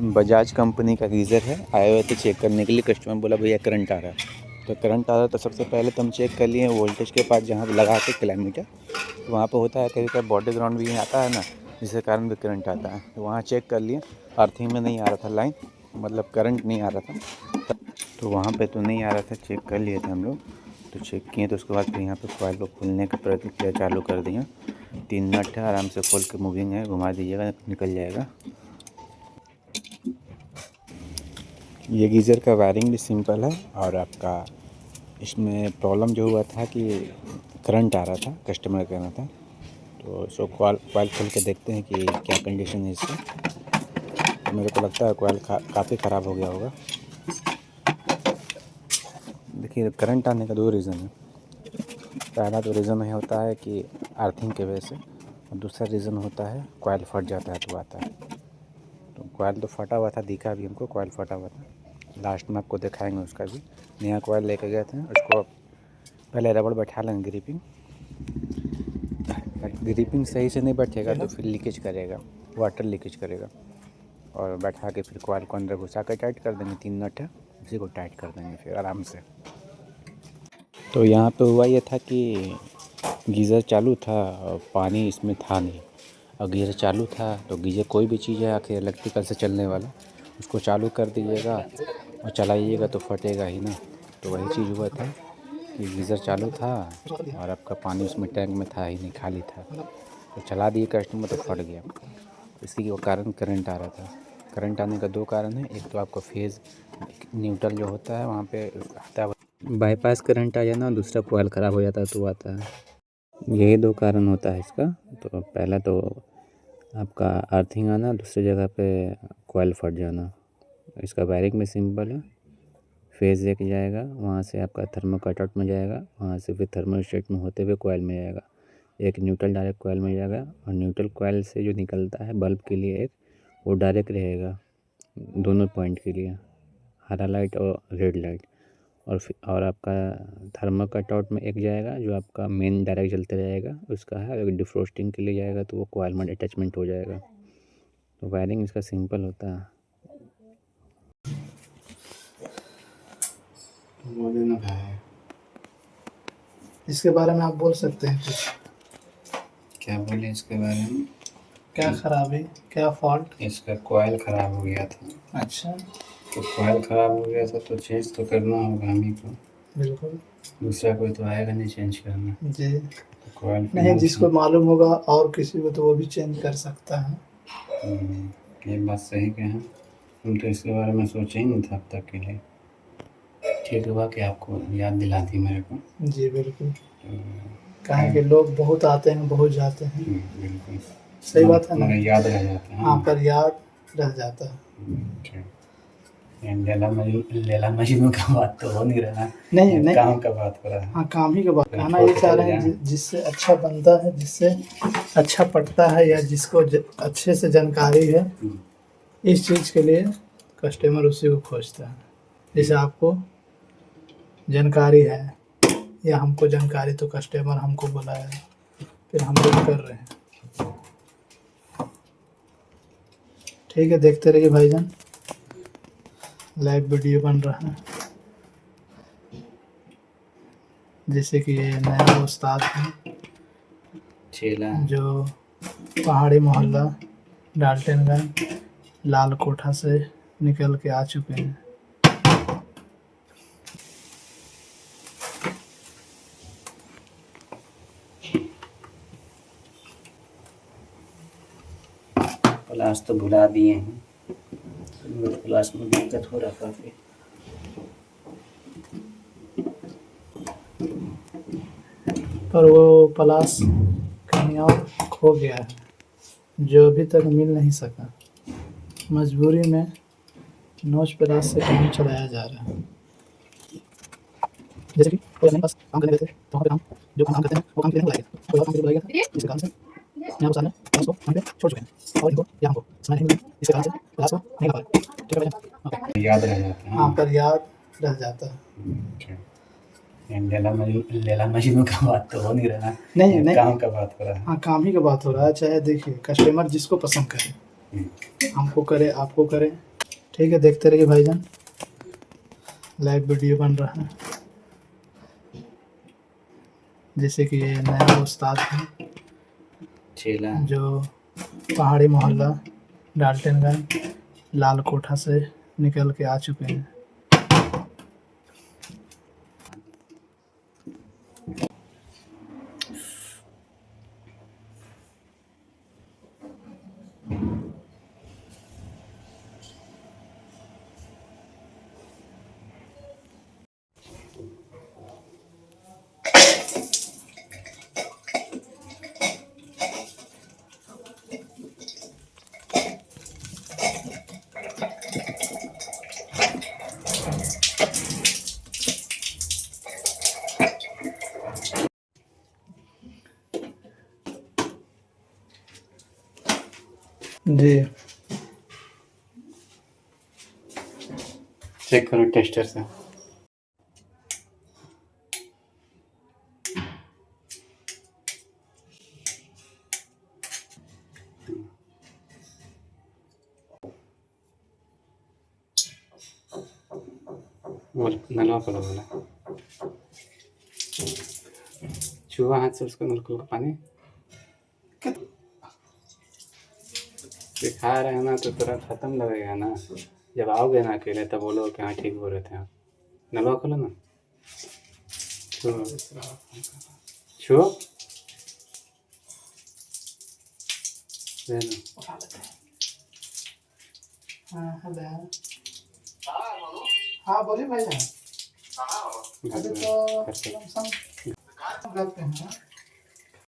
Bajaj company का geyser है। आए हुए थे चेक करने के लिए। कस्टमर बोला भैया करंट आ रहा है। तो करंट आ रहा है तो सबसे पहले तो हम चेक कर लिए वोल्टेज के पास जहाँ लगा के किलोमीटर, वहाँ पे होता है कभी कभी बॉडी ग्राउंड भी आता है ना, जिसके कारण भी करंट आता है। तो वहाँ चेक कर लिए, अर्थिंग में नहीं आ रहा था लाइन, मतलब करंट नहीं आ रहा था। तो वहाँ पे तो नहीं आ रहा था, चेक कर लिए थे हम लोग। तो चेक किए तो उसके बाद फिर यहाँ पे कॉइल को खोलने का प्रयत्न किया, चालू कर दिया। 3 नट है, आराम से खोल के मूविंग है, घुमा दीजिएगा निकल जाएगा। ये गीज़र का वायरिंग भी सिंपल है। और आपका इसमें प्रॉब्लम जो हुआ था कि करंट आ रहा था, कस्टमर का कहना था। तो सो कॉइल खोल के देखते हैं कि क्या कंडीशन है इसका। तो मेरे को लगता है कॉइल काफ़ी ख़राब हो गया होगा। देखिए, करंट आने का 2 रीज़न है। पहला तो रीज़न ये होता है कि अर्थिंग की वजह से, और दूसरा रीज़न होता है कॉइल फट जाता है तो आता है। तो कॉइल तो फटा हुआ था, दिखा भी हमको कॉइल फटा हुआ था। लास्ट में आपको दिखाएंगे उसका भी। नया कॉइल लेके गए थे, उसको पहले रबड़ बैठा लेंगे, ग्रिपिंग सही से नहीं बैठेगा तो फिर लीकेज करेगा, वाटर लीकेज करेगा। और बैठा के फिर कॉइल को अंदर घुसा कर टाइट कर देंगे। 3 नट है, उसी को टाइट कर देंगे फिर आराम से। तो यहाँ पे हुआ ये था कि गीज़र चालू था और पानी इसमें था नहीं। और गीज़र चालू था तो गीज़र कोई भी चीज़ है आखिर इलेक्ट्रिकल से चलने वाला, उसको चालू कर दीजिएगा और चलाइएगा तो फटेगा ही ना। तो वही चीज़ हुआ था कि गीज़र चालू था और आपका पानी उसमें टैंक में था ही नहीं, खाली था। तो चला दिए कस्टमर तो फट गया। इसी के कारण करंट आ रहा था। करंट आने का 2 कारण है। एक तो आपका फेज़ न्यूट्रल जो होता है वहाँ पे आता है, बाईपास करंट आ जाना, और दूसरा कॉइल ख़राब हो जाता है तो आता है। यही 2 कारण होता है इसका। तो पहला तो आपका अर्थिंग आना, दूसरी जगह पे कॉइल फट जाना। इसका वायरिंग में सिंपल है। फेज़ एक जाएगा, वहाँ से आपका थर्मो कटआउट में जाएगा, वहाँ से फिर थर्मोस्टेट में होते हुए कॉइल में जाएगा। एक न्यूट्रल डायरेक्ट कॉइल में जाएगा, और न्यूट्रल कॉइल से जो निकलता है बल्ब के लिए एक, वो डायरेक्ट रहेगा दोनों पॉइंट के लिए, हरा लाइट और रेड लाइट। और आपका थर्मो कटआउट में एक जाएगा जो आपका मेन डायरेक्ट जलते रहेगा, उसका है। अगर डिफ्रोस्टिंग के लिए जाएगा तो वो कॉइल में अटैचमेंट हो जाएगा। तो वायरिंग इसका सिंपल होता है। इसके बारे में आप बोल सकते हैं कुछ? क्या बोले इसके बारे में? क्या खराबी, क्या फॉल्ट? इसका कॉइल ख़राब हो गया था। अच्छा, तो कॉइल ख़राब हो गया था तो चेंज तो करना होगा हम ही को। बिल्कुल दूसरा कोई तो आएगा नहीं चेंज करना। जी। तो कॉइल नहीं, जिसको मालूम होगा और किसी को तो वो भी चेंज कर सकता है। ये बात सही कहें। हम तो इसके बारे में सोचे ही नहीं था अब तक के लिए। ठीक हुआ कि आपको याद दिला दी मेरे को। जी बिल्कुल। कहें कि लोग बहुत आते हैं, बहुत जाते हैं। बिल्कुल सही बात है ना? मगर याद रह जाता है। हाँ, पर याद रह जाता है। लैला मजनू का बात तो हो नहीं रहा। नहीं नहीं, काम का बात हो रहा है। हाँ, काम ही का बात। कहना ये चाह रहे हैं जिससे अच्छा बनता है, जिससे अच्छा पड़ता है, या जिसको अच्छे से जानकारी है इस चीज़ के लिए, कस्टमर उसी को खोजता है। जैसे आपको जानकारी है या हमको जानकारी, तो कस्टमर हमको बुलाया, फिर हम लोग कर रहे हैं। ठीक है, देखते रहिए भाईजान, लाइव वीडियो बन रहा है। जैसे कि ये नया उस्ताद है जो पहाड़ी मोहल्ला डाल्टनगंज लाल कोठा से निकल के आ चुके हैं। क्लास तो भुला दिए हैं, क्लास में दिक्कत हो रहा काफ़ी। पर वो प्लास कहीं और खो गया है, जो अभी तक मिल नहीं सका। मजबूरी में नोच प्लास से काम चलाया जा रहा है। जैसे कि कोई अपने पास काम करने गए थे, तो वहाँ पे काम जो काम करते हैं वो काम के लिए बुलाया गया, कोई और काम के लिए बुलाया गया था, जिसके कारण से यहाँ साल में प्लास को वहाँ पे छोड़ चुके हैं, और इनको यहाँ को समय नहीं मिला, जिसके कारण से प्लास को नहीं ला पाए। ठीक है भैया? ओके, याद रह जाता है। हाँ, पर याद रह जाता है। लैला मजनू का बात तो हो नहीं रहा। नहीं नहीं, काम का बात हो रहा है। हाँ, काम ही का बात हो रहा है। चाहे देखिए, कस्टमर जिसको पसंद करे, हमको करे आपको करे। ठीक है, देखते रहिए भाईजान, लाइव वीडियो बन रहा है। जैसे कि ये नया उस्ताद है चेला जो पहाड़ी मोहल्ला डाल्टनगंज लाल कोठा से निकल के आ चुके हैं। जी चेक करो टेस्टर से। बोल नलवा खोलो बोला, छुआ हाथ से उसको नल खोल का पानी दिखा रहे हैं ना, तो तुरंत खत्म लगेगा ना। जब आओगे ना अकेले तब बोलो कि हाँ ठीक बोल रहे थे आप। नलवा खोलो ना, छुओ छुओ ले लो। हाँ हेलो, हाँ बोलिए भाईजान। अभी तो करके लमसम घर पे हैं।